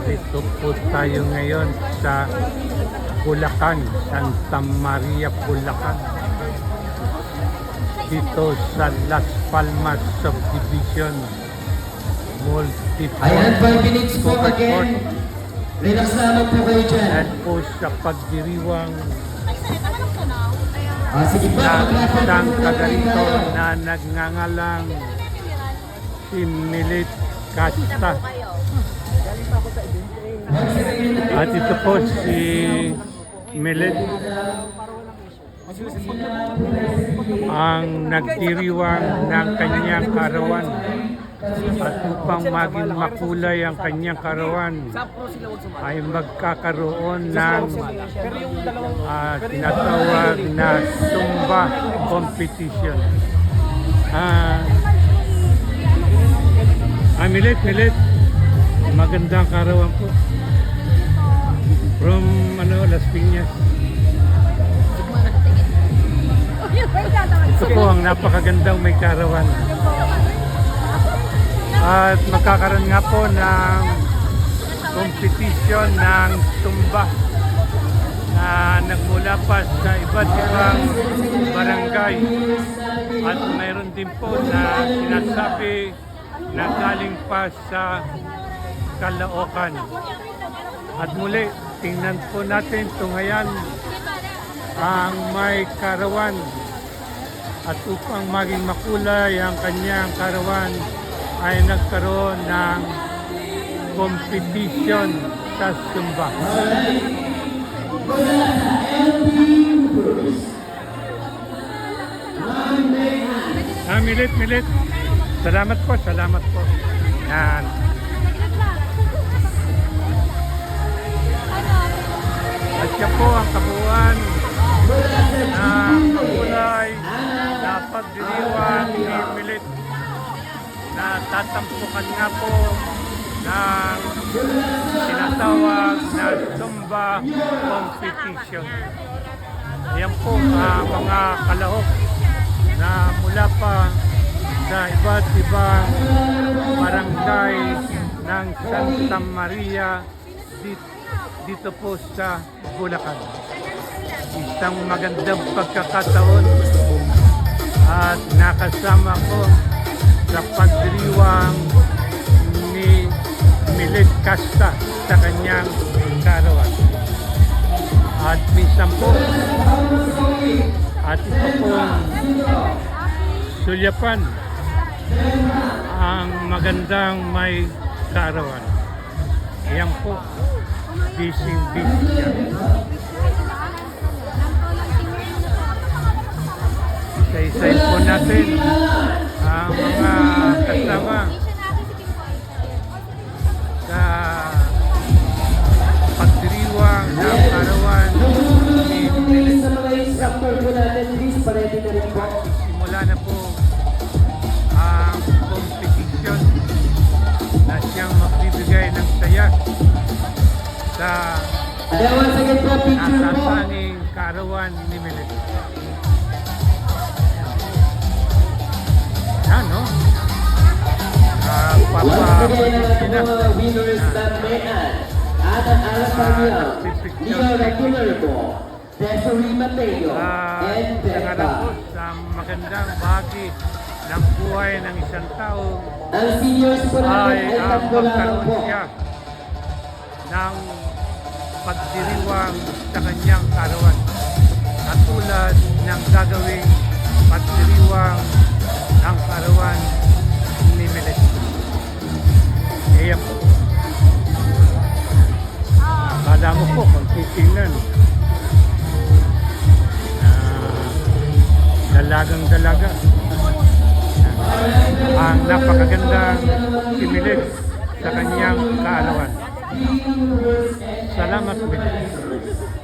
Dito po tayo ngayon sa Bulacan, Santa Maria, Bulacan. Dito sa Las Palmas Subdivision. Ayan, 5 minutes po again. Relax naman po kayo dyan. At po sa pagdiriwang Sige po, ng mag-lapit isang po kaganito tayo. na nagngangalang si Milet Casta. At ito po si Milet ang nagdiriwang ng kanyang karawan. At upang maging makulay ang kanyang karawan ay magkakaroon ng tinatawag na Zumba competition. Milet, magandang karawan po. From Las Piñas. Ito po ang napakagandang may karawan. At magkakaroon nga po ng competition ng Zumba na nagmula pa sa iba't ibang barangay. At mayroon din po na sinasabi na galing pa sa Caloocan. At muli, tingnan po natin tungayan ang may karawan. At upang maging makulay ang kanyang karawan, ay nagkaroon ng competition sa Zumba. Milet. Salamat po. Yan. At siya po ang kabuuan ng kulay na pagdiriwang ni Milet na tatampukan nga po ng tinatawag na Zumba competition. Yan po mga kalahok na mula pa sa iba't ibang barangay ng Santa Maria dito po sa Bulacan. Isang magandang pagkakataon at nakasama ko sa pagdiriwang ni Milet Casta sa kanyang karawan. At minsan po, at ito pong sulyapan ang magandang may karawan. Ayan po, busy siya. Isa-isayin po natin ang mga kasama sa pagdiriwang ng karawan ni Milet. Sa mga instructor po natin, please, paready na rin po. Simula na po ang competition na siyang magbibigay ng saya sa Once again po, picture po. nasasaning karawan ni Milet. Yan, no? Once again, Sina. ang mga winners na Mean, Adam Alaparian, Leo Regularbo, Desiree Mateo, and Nangarap po Becca. sa magandang bahagi ng buhay ng isang tao Ang seniors po natin ay tatlo lamang magkaroon po. siya ng pagdiriwang sa kanyang karawan. Katulad ng gagawing pagdiriwang ng karawan ni Milet. Kaya po, akala mo po kung titingnan, dalagang-dalaga. Ang napakagandang si Milet sa kanyang kaalawan. Salamat, Milet.